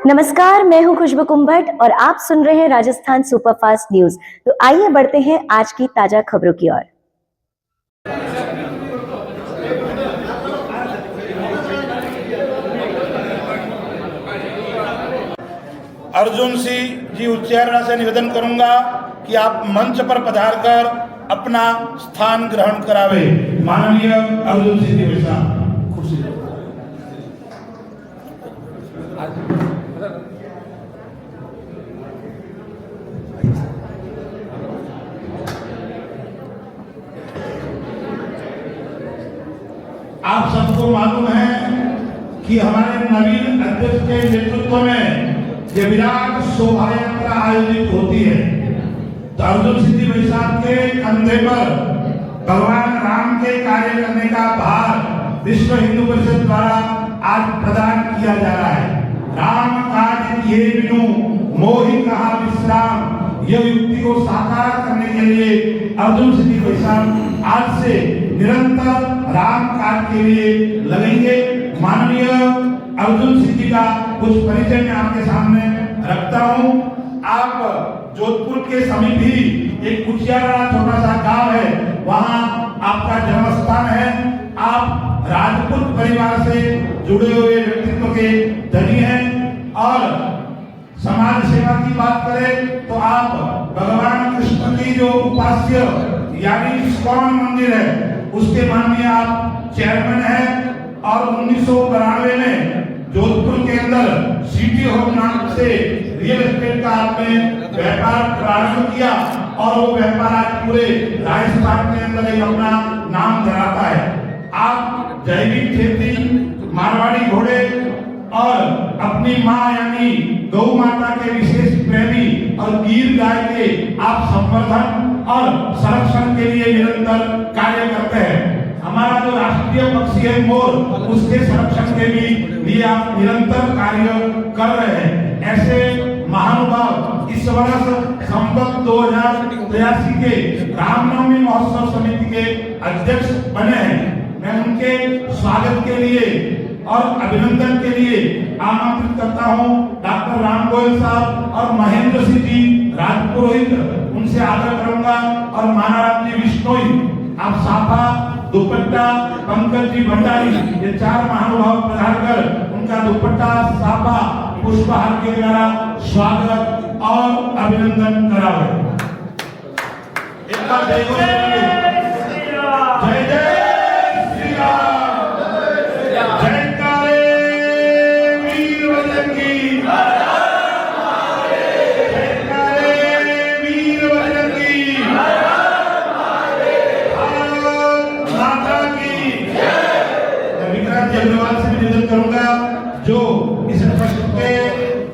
नमस्कार, मैं हूं खुशबू कुंभट और आप सुन रहे हैं राजस्थान सुपरफास्ट न्यूज। तो आइए बढ़ते हैं आज की ताजा खबरों की ओर। अर्जुन सिंह जी उच्चारण से निवेदन करूंगा कि आप मंच पर पधार कर अपना स्थान ग्रहण करावे। माननीय अर्जुन सिंह जी साहब कुर्सी आप सबको मालूम है कि हमारे नवीन अध्यक्ष के नेतृत्व में ये विराट शोभा यात्रा आयोजित होती है। तो अर्जुन सिंह जी साहब के कंधे पर भगवान राम के कार्य करने का भार विश्व हिंदू परिषद द्वारा आज प्रदान किया जा रहा है। राम काज ये बिनु मोहि कहा विश्राम, यह युक्ति को साकार करने के लिए अर्जुन सिंह जी साहब आज से निरंतर राम काज के लिए लगेंगे। माननीय अर्जुन सिंह जी का कुछ परिचय मैं आपके सामने रखता हूं। आप जोधपुर के समीप ही एक कुचियारा छोटा सा गांव है, वहां आपका जन्म स्थान है। आप राजपूत परिवार से जुड़े हुए व्यक्तित्व के धनी हैं और समाज सेवा की बात करें तो आप भगवान कृष्ण की जो उपास्य यानी इस्कॉन मंदिर है उसके माननीय आप चेयरमैन हैं और 1992 में जोधपुर के अंदर सिटी होम नाम से रियल एस्टेट का आपने व्यापार प्रारंभ किया और वो व्यापार आज पूरे राजस्थान के अंदर एक अपना नाम धराता है। आप जैविक खेती, मारवाड़ी घोड़े और अपनी माँ यानी गौ माता के विशेष प्रेमी और गिर गाय के आप संवर्धन और संरक्षण के लिए निरंतर कार्य करते हैं। हमारा जो राष्ट्रीय पक्षी है मोर, उसके संरक्षण के भी लिए आप निरंतर कार्य कर रहे हैं। ऐसे महानुभाव इस वर्ष संवत 2083 के रामनवमी महोत्सव समिति के अध्यक्ष बने हैं। मैं उनके स्वागत के लिए और अभिनंदन के लिए आमंत्रित करता हूं डॉक्टर राम गोयल साहब और महेंद्र सिंह जी राजपुरोहित, उनसे आग्रह करूंगा और मानाराम जी विश्नोई, आप साफा दुपट्टा, पंकज जी भंडारी, ये चार महानुभाव पधार कर उनका दुपट्टा साफा पुष्पहार के द्वारा स्वागत और अभिनंदन करावे। एक बार जय जय श्री राम, जयकारे वीर बजरंगी, जयकारे वीर बजरंगी, भारत माता की जय। विक्रांत जी अग्रवाल से निवेदन करूंगा जो इस ट्रस्ट के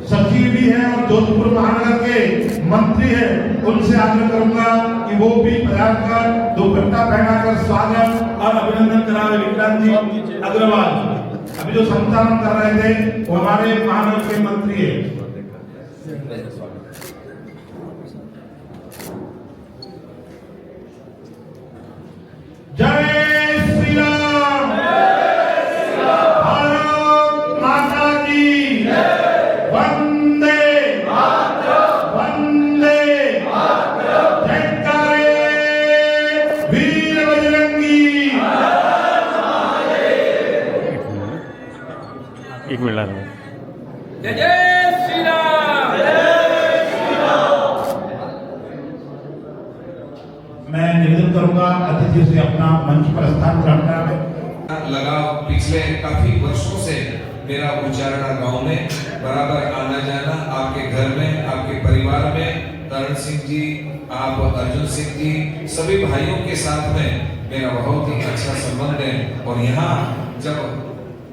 सचिव भी हैं और जोधपुर महानगर के मंत्री हैं, उनसे आग्रह करूंगा कि वो भी पधार कर दुपट्टा पहनाकर स्वागत और अभिनंदन करावे। विक्रांत जी अग्रवाल अभी जो संचालन कर रहे थे वो हमारे महानगर के मंत्री है। जय श्री राम, भारत माता की वंदे वंदे, जयकारे वीर बजरंगी। एक मिनट जय जय श्री राम, जय श्री राम। मैं निवेदन करूंगा अतिथि से अपना मंच पर स्थान ग्रहण करावे। लगा पिछले काफी वर्षों से मेरा उच्चारणा गांव में बराबर आना जाना, आपके घर में, आपके परिवार में तरण सिंह जी, आप अर्जुन सिंह जी, सभी भाइयों के साथ में मेरा बहुत ही अच्छा संबंध है। और यहाँ जब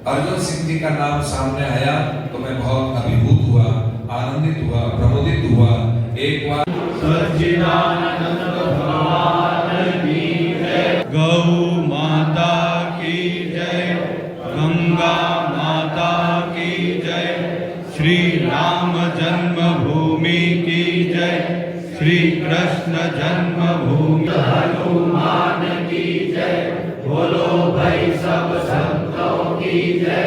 अर्जुन सिंह जी का नाम सामने आया तो मैं बहुत अभिभूत हुआ, आनंदित हुआ, प्रमोदित हुआ। एक बार सच्चिदानंद भगवान की जय, गौ माता की जय, गंगा माता की जय, श्री राम जन्मभूमि की जय, श्री कृष्ण जन्मभूमि, हनुमान की जय, बोलो भाई सब संतों की जय।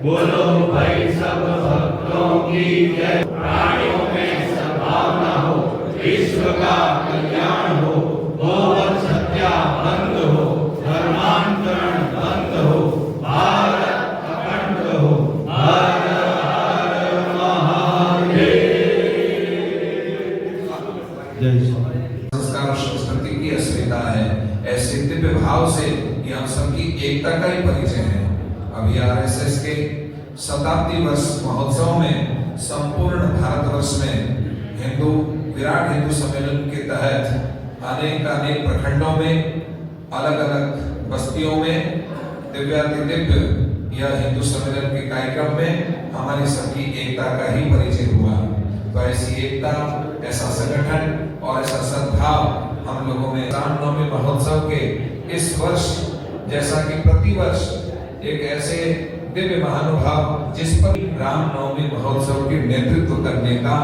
बोलो भाई सब भक्तों की जय। प्राणियों में सद्भावना हो, विश्व का कल्याण हो, गोवध हत्या बंद हो, धर्मांतरण बंद हो, भारत अखंड हो। हर हर महादेव। जय श्री संस्कार और संस्कृति की अस्मिता है। ऐसे दिव्य भाव से कि हम सबकी एकता का ही परिचय है। अभी आरएसएस के शताब्दी वर्ष महोत्सव में संपूर्ण भारतवर्ष में विराट हिंदू सम्मेलन के तहत अनेक प्रखंडों में, अलग अलग बस्तियों में दिव्यातिदिव्य यह हिंदू सम्मेलन के कार्यक्रम में हमारी सबकी एकता का ही परिचय हुआ। तो ऐसी एकता, ऐसा संगठन और ऐसा सद्भाव हम लोगों में रामनवमी महोत्सव के इस वर्ष, जैसा कि प्रतिवर्ष एक ऐसे दिव्य महानुभाव जिस पर रामनवमी महोत्सव के नेतृत्व करने का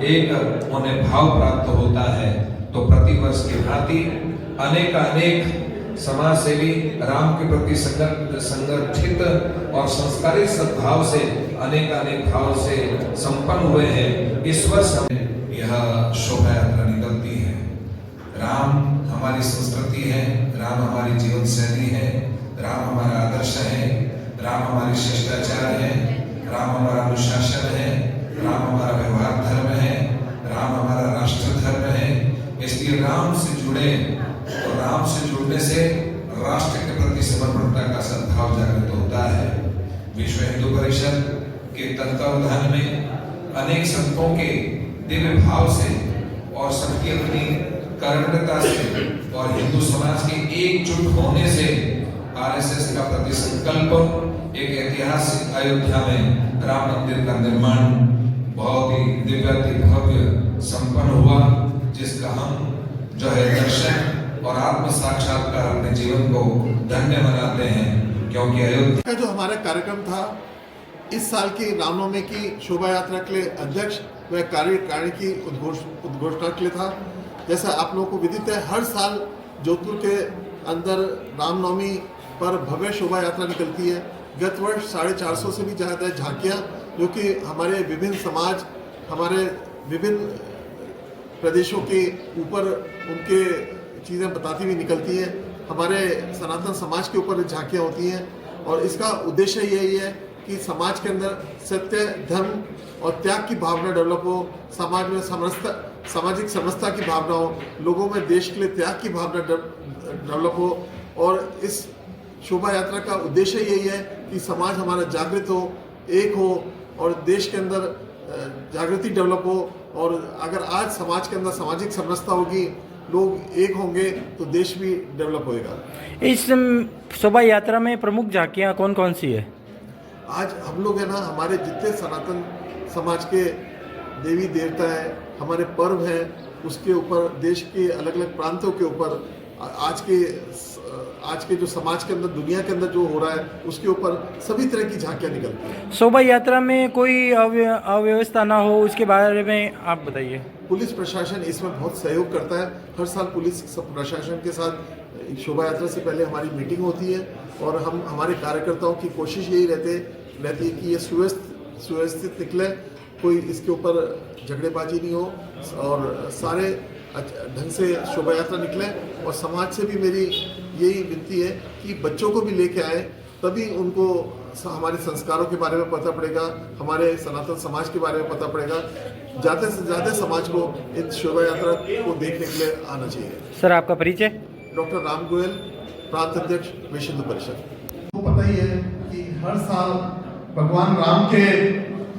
एक उन्हें भाव प्राप्त होता है, तो प्रतिवर्ष की भांति अनेक समाज सेवी राम के प्रति संगठित और संस्कारित सद्भाव से अनेक भाव से संपन्न हुए हैं। इस वर्ष हमें यह शोभा यात्रा निकलती है। राम हमारी संस्कृति है, राम हमारी जीवन शैली है, राम हमारा आदर्श है, राम हमारी शिष्टाचार है, राम हमारा अनुशासन है, राम हमारा व्यवहार धर्म है, राम हमारा राष्ट्र धर्म है। इसलिए राम से जुड़े तो राम से जुड़ने से राष्ट्र के प्रति समर्पणता का सद्भाव जागृत होता है। विश्व हिंदू परिषद के तत्वावधान में अनेक संतों के दिव्य भाव से और सबकी अपनी कर्मठता से और हिंदू समाज के एकजुट होने से आरएसएस का प्रति संकल्प एक ऐतिहासिक अयोध्या में राम मंदिर का निर्माण बहुत ही दिव्याति भव्य संपन्न हुआ, जिसका हम जो है दर्शन और आत्म साक्षात्कार अपने जीवन को धन्य बनाते हैं। क्योंकि अयोध्या का जो हमारा कार्यक्रम था, इस साल की रामनवमी की शोभा यात्रा के लिए अध्यक्ष व कार्यकारिणी की उद्घोषणा के लिए था। जैसा आप लोगों को विदित है, हर साल जोधपुर के अंदर रामनवमी पर भव्य शोभा यात्रा निकलती है। गत वर्ष 450 से भी ज़्यादा झांकियाँ, जो कि हमारे विभिन्न समाज, हमारे विभिन्न प्रदेशों के ऊपर उनके चीज़ें बताती हुई निकलती हैं। हमारे सनातन समाज के ऊपर झांकियाँ होती हैं और इसका उद्देश्य यही है कि समाज के अंदर सत्य, धर्म और त्याग की भावना डेवलप हो, समाज में सामाजिक समरसता की भावना हो, लोगों में देश के लिए त्याग की भावना डेवलप हो। और इस शोभा यात्रा का उद्देश्य यही है कि समाज हमारा जागृत हो, एक हो और देश के अंदर जागृति डेवलप हो। और अगर आज समाज के अंदर सामाजिक समरसता होगी, लोग एक होंगे, तो देश भी डेवलप होएगा। इस शोभा यात्रा में प्रमुख झांकियाँ कौन कौन सी है? आज हम लोग है ना, हमारे जितने सनातन समाज के देवी देवता हैं, हमारे पर्व हैं, उसके ऊपर देश के अलग अलग प्रांतों के ऊपर आज के जो समाज के अंदर, दुनिया के अंदर जो हो रहा है, उसके ऊपर सभी तरह की झांकियाँ निकलती हैं। शोभा यात्रा में कोई अव्यवस्था ना हो, उसके बारे में आप बताइए। पुलिस प्रशासन इसमें बहुत सहयोग करता है। हर साल पुलिस प्रशासन के साथ शोभा यात्रा से पहले हमारी मीटिंग होती है और हम हमारे कार्यकर्ताओं की कोशिश यही रहती है कि ये सुव्यवस्थित निकले, कोई इसके ऊपर झगड़ेबाजी नहीं हो और सारे ढंग से शोभा यात्रा निकले। और समाज से भी मेरी यही विनती है कि बच्चों को भी लेके आए, तभी उनको हमारे संस्कारों के बारे में पता पड़ेगा, हमारे सनातन समाज के बारे में पता पड़ेगा। ज़्यादा से ज़्यादा समाज को इस शोभा यात्रा को देखने के लिए आना चाहिए। सर, आपका परिचय? डॉक्टर राम गोयल, प्रांत अध्यक्ष विश्व हिंदू परिषद। तो पता ही है कि हर साल भगवान राम के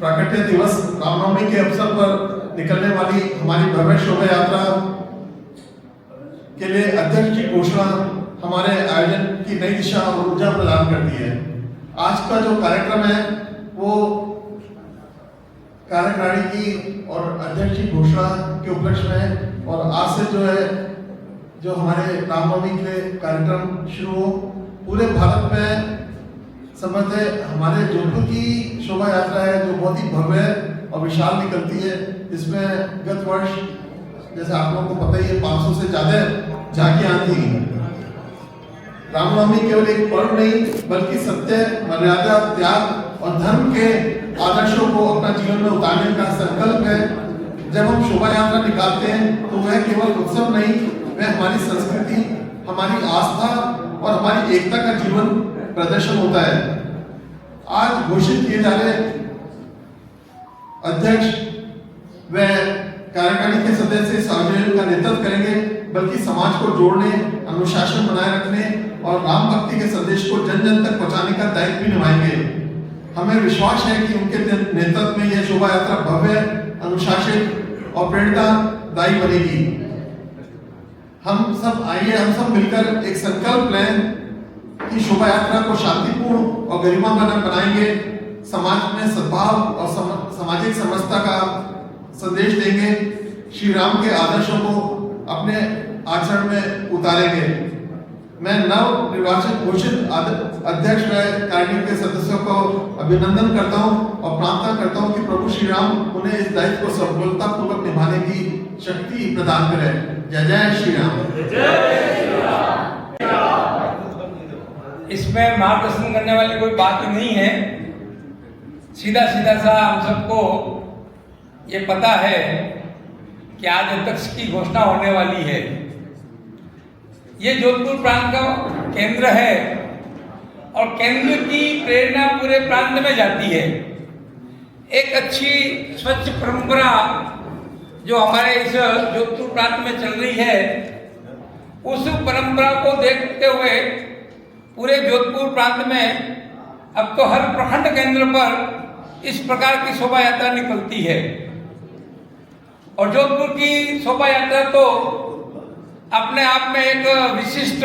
प्राकट्य दिवस रामनवमी के अवसर पर निकलने वाली हमारी भव्य शोभा यात्रा के लिए अध्यक्ष की घोषणा हमारे आयोजन की नई दिशा और ऊर्जा प्रदान करती है। आज का जो कार्यक्रम है वो कार्यकारिणी की और अध्यक्ष की घोषणा के उपलक्ष्य में है और आज से जो हमारे रामनवमी के कार्यक्रम शुरू हो। पूरे भारत में समझते हमारे जोधपुर की शोभा यात्रा है जो बहुत ही भव्य और विशाल निकलती है। इसमें गत वर्ष, जैसे आप लोगों को पता ही है, 500 से ज़्यादा झांकियाँ थी। रामनवमी केवल एक पर्व नहीं बल्कि सत्य, मर्यादा, त्याग और धर्म के आदर्शों को अपना जीवन में उतारने का संकल्प है। जब हम शोभा यात्रा निकालते हैं तो वह केवल उत्सव नहीं, वह हमारी संस्कृति, हमारी आस्था और हमारी एकता का जीवन प्रदर्शन होता है। आज घोषित किए जा रहे अध्यक्ष व कार्यकारिणी के सदस्य इस आयोजन का नेतृत्व करेंगे, बल्कि समाज को जोड़ने, अनुशासन बनाए रखने और राम भक्ति के संदेश को जन जन तक पहुंचाने का दायित्व भी निभाएंगे। हमें विश्वास है कि उनके नेतृत्व में यह शोभा यात्रा भव्य, अनुशासित और प्रेरणादायी बनेगी। हम सब मिलकर एक संकल्प लें कि शोभा यात्रा को शांतिपूर्ण और गरिमापूर्ण बनाएंगे, समाज में सद्भाव और सामाजिक समरसता का संदेश देंगे, श्री राम के आदर्शों को अपने आचरण में उतारेंगे। मैं नव निर्वाचित घोषित अध्यक्ष व कार्यकारिणी के सदस्यों को अभिनंदन करता हूं और प्रार्थना करता हूं कि प्रभु श्री राम उन्हें इस दायित्व को सफलतापूर्वक निभाने की शक्ति प्रदान करें। जय जय श्री राम। इसमें मार्गदर्शन करने वाली कोई बात नहीं है, सीधा सीधा सा हम सबको ये पता है कि आज अध्यक्ष की घोषणा होने वाली है। ये जोधपुर प्रांत का केंद्र है और केंद्र की प्रेरणा पूरे प्रांत में जाती है। एक अच्छी स्वच्छ परंपरा जो हमारे इस जोधपुर प्रांत में चल रही है, उस परंपरा को देखते हुए पूरे जोधपुर प्रांत में अब तो हर प्रखंड केंद्र पर इस प्रकार की शोभा यात्रा निकलती है। और जोधपुर की शोभा यात्रा तो अपने आप में एक विशिष्ट,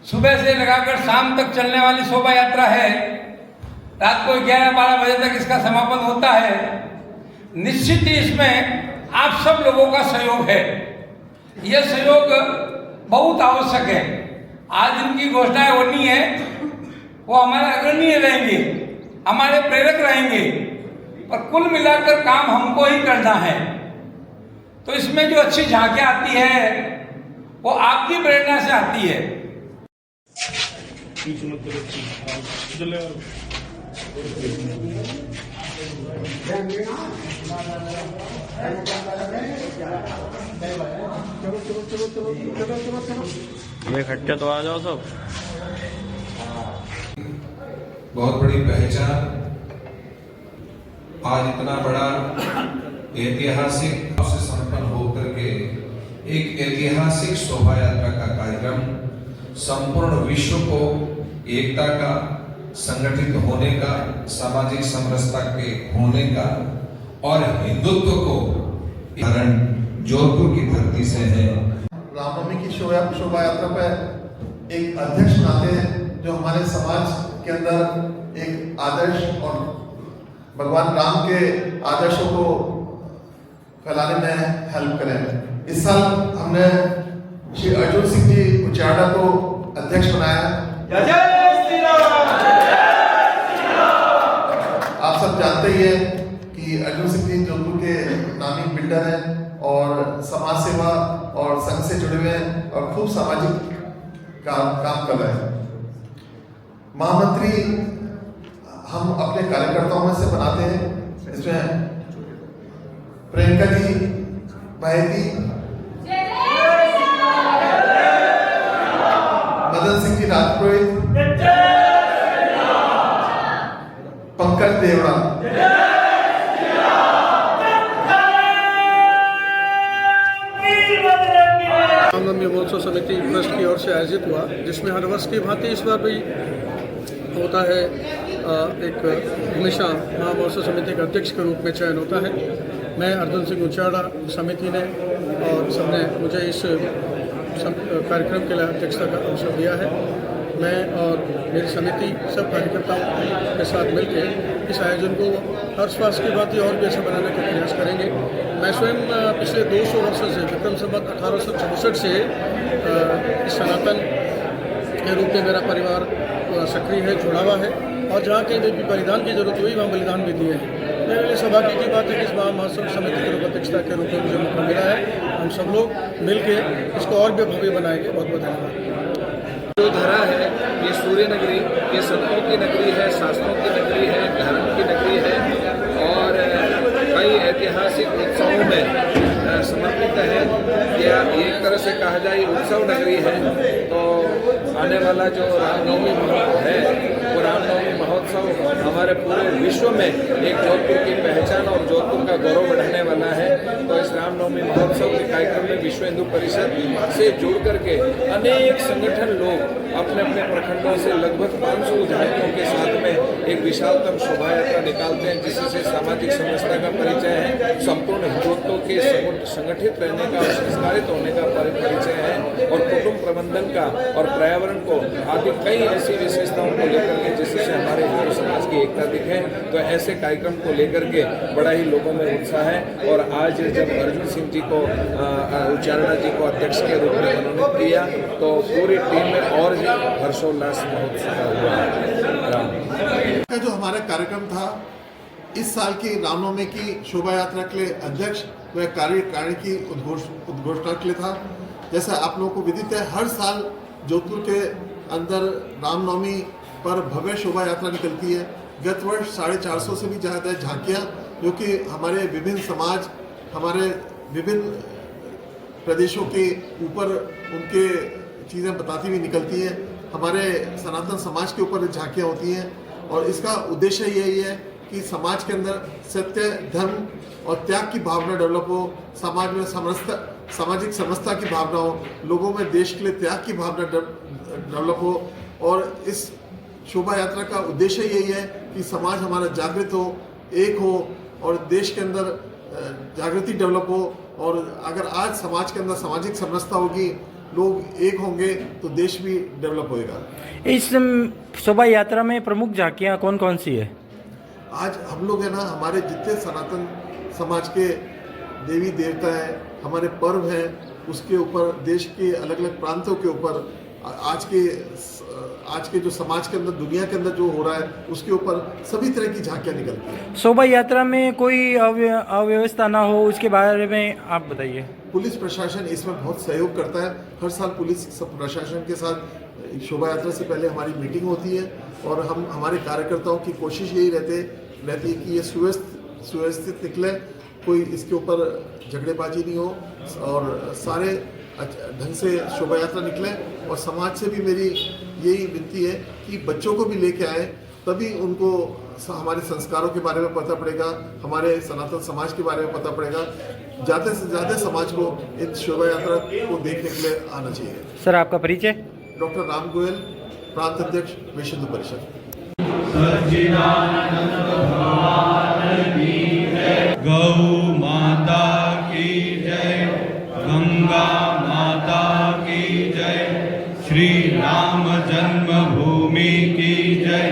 सुबह से लगाकर शाम तक चलने वाली शोभा यात्रा है। रात को 11-12 बजे तक इसका समापन होता है। निश्चित ही इसमें आप सब लोगों का सहयोग है। यह सहयोग बहुत आवश्यक है। आज जिनकी घोषणाएं होनी है वो हमारे अग्रणीय रहेंगे, हमारे प्रेरक रहेंगे, पर कुल मिलाकर काम हमको ही करना है। तो इसमें जो अच्छी झांकियां आती है वो आपकी प्रेरणा से आती है। ये इकट्ठे तो आ जाओ सब। बहुत बड़ी पहचान, आज इतना बड़ा ऐतिहासिक से संपन्न होकर के एक ऐतिहासिक शोभा यात्रा का कार्यक्रम संपूर्ण विश्व को एकता का, संगठित होने का, सामाजिक समरसता के होने का और हिंदुत्व को कारण जोधपुर की धरती से है। रामनवमी की शोभा यात्रा पर एक अध्यक्ष नाते जो हमारे समाज के अंदर एक आदर्श और भगवान राम के आदर्शों को फैलाने में हेल्प करें। इस साल हमने श्री अर्जुन सिंह जी उचाड़ा को अध्यक्ष बनाया। आप सब जानते ही हैं कि अर्जुन सिंह जी जोधपुर के नामी बिल्डर हैं और समाज सेवा और संघ से जुड़े हुए हैं और खूब सामाजिक काम कर रहे हैं। महामंत्री हम अपने कार्यकर्ताओं में से बनाते हैं। इसमें प्रियंका जी बहेती, मदन सिंह जी राजपुरोहित, पंकज देवड़ा, रामनवमी महोत्सव समिति ट्रस्ट की ओर से आयोजित हुआ, जिसमें हर वर्ष की भांति इस बार भी होता है। एक हमेशा महामहोत्सव समिति के अध्यक्ष के रूप में चयन होता है। मैं अर्जुन सिंह उचाड़ा समिति ने और सबने मुझे इस कार्यक्रम के लिए अध्यक्षता का अवसर दिया है। मैं और मेरी समिति सब कार्यकर्ताओं के साथ मिलकर इस आयोजन को हर्षवास की बात और भी अच्छा बनाने का प्रयास करेंगे। मैं स्वयं पिछले 200 वर्षों से, विक्रम संवत 1864 से इस सनातन के रूप में मेरा परिवार सक्रिय है, जुड़ा हुआ है और जहाँ कहीं भी बलिदान की जरूरत हुई वहाँ बलिदान भी दिए हैं। मेरे लिए सौभाग्य की बात है कि इस महामहोत्सव समिति के रूप अध्यक्षता के रूप में मुझे मौका मिला है। हम सब लोग मिलकर इसको और भी भव्य बनाएंगे। बहुत बहुत धन्यवाद। जो धरा है ये सूर्य नगरी, ये संतों की नगरी है, शास्त्रों की नगरी है, धर्म की नगरी है और कई ऐतिहासिक उत्सवों में समर्पित है। या एक तरह से कहा जाए उत्सव नगरी है। तो आने वाला जो रामनवमी है वो रामनवमी महोत्सव हमारे पूरे विश्व में एक जोधपुर की पहचान और जोधपुर का गौरव बढ़ाने वाला है। तो इस रामनवमी महोत्सव के कार्यक्रम में विश्व हिंदू परिषद से जुड़ करके अनेक संगठन लोग अपने अपने प्रखंडों से लगभग 500 झांकियों के साथ में एक विशालतम शोभा यात्रा निकालते हैं, जिससे सामाजिक समरसता का परिचय है, संपूर्ण हिंदुत्व के संगठित रहने का और संस्कारित होने का परिचय है और कुटुंब प्रबंधन का और पर्यावरण को आदि कई ऐसी विशेषताओं को लेकर के जिससे हमारे हिंदू समाज की एकता दिखे। तो ऐसे कार्यक्रम को लेकर के बड़ा ही लोगों में उत्साह है। और आज जब अर्जुन सिंह जी को उच्चारणा जी को अध्यक्ष के रूप में मनोनीत किया तो पूरी टीम में और भी हर्षोल्लास महोत्सव हुआ है। जो हमारा कार्यक्रम था इस साल की रामनवमी की शोभा यात्रा के लिए अध्यक्ष व कार्यकारिणी की उद्घोषणा के लिए था। जैसा आप लोगों को विदित है, हर साल जोधपुर के अंदर रामनवमी पर भव्य शोभा यात्रा निकलती है। गत वर्ष 450 से भी ज़्यादा झांकियाँ जो कि हमारे विभिन्न समाज, हमारे विभिन्न प्रदेशों के ऊपर उनके चीज़ें बताती हुई निकलती हैं। हमारे सनातन समाज के ऊपर झांकियाँ होती हैं और इसका उद्देश्य यही है कि समाज के अंदर सत्य, धर्म और त्याग की भावना डेवलप हो, समाज में सामाजिक समरसता की भावना हो, लोगों में देश के लिए त्याग की भावना डेवलप हो। और इस शोभा यात्रा का उद्देश्य यही है कि समाज हमारा जागृत हो, एक हो और देश के अंदर जागृति डेवलप हो। और अगर आज समाज के अंदर सामाजिक समरसता होगी, लोग एक होंगे तो देश भी डेवलप होएगा। इस शोभा यात्रा में प्रमुख झांकियाँ कौन कौन सी है? आज हम लोग है ना, हमारे जितने सनातन समाज के देवी देवता हैं, हमारे पर्व हैं, उसके ऊपर देश के अलग अलग प्रांतों के ऊपर आज के जो समाज के अंदर, दुनिया के अंदर जो हो रहा है उसके ऊपर सभी तरह की झांकियाँ निकलती हैं। शोभा यात्रा में कोई अव्यवस्था ना हो उसके बारे में आप बताइए। पुलिस प्रशासन इसमें बहुत सहयोग करता है। हर साल पुलिस सब प्रशासन के साथ शोभा यात्रा से पहले हमारी मीटिंग होती है और हम हमारे कार्यकर्ताओं की कोशिश यही रहती है कि ये सुव्यवस्थित निकले, कोई इसके ऊपर झगड़ेबाजी नहीं हो और सारे ढंग से शोभा यात्रा निकले। और समाज से भी मेरी यही विनती है कि बच्चों को भी लेके आए, तभी उनको हमारे संस्कारों के बारे में पता पड़ेगा, हमारे सनातन समाज के बारे में पता पड़ेगा। ज़्यादा से ज़्यादा समाज को इस शोभा यात्रा को देखने के लिए आना चाहिए। सर आपका परिचय? डॉक्टर राम गोयल, प्रांत अध्यक्ष विश्व हिंदू परिषद। गौ माता की जय, गंगा माता की जय, श्री राम जन्मभूमि की जय,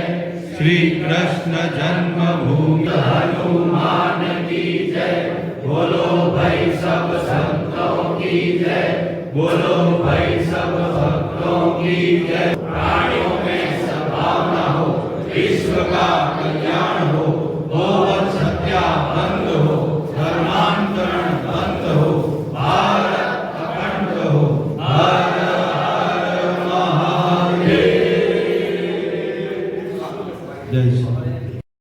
श्री कृष्ण जन्मभूमि, हनुमान की जय, बोलो भाई सब संतों की जय, बोलो भाई सब भक्तों की जय। प्राणियों में सद्भावना हो, विश्व का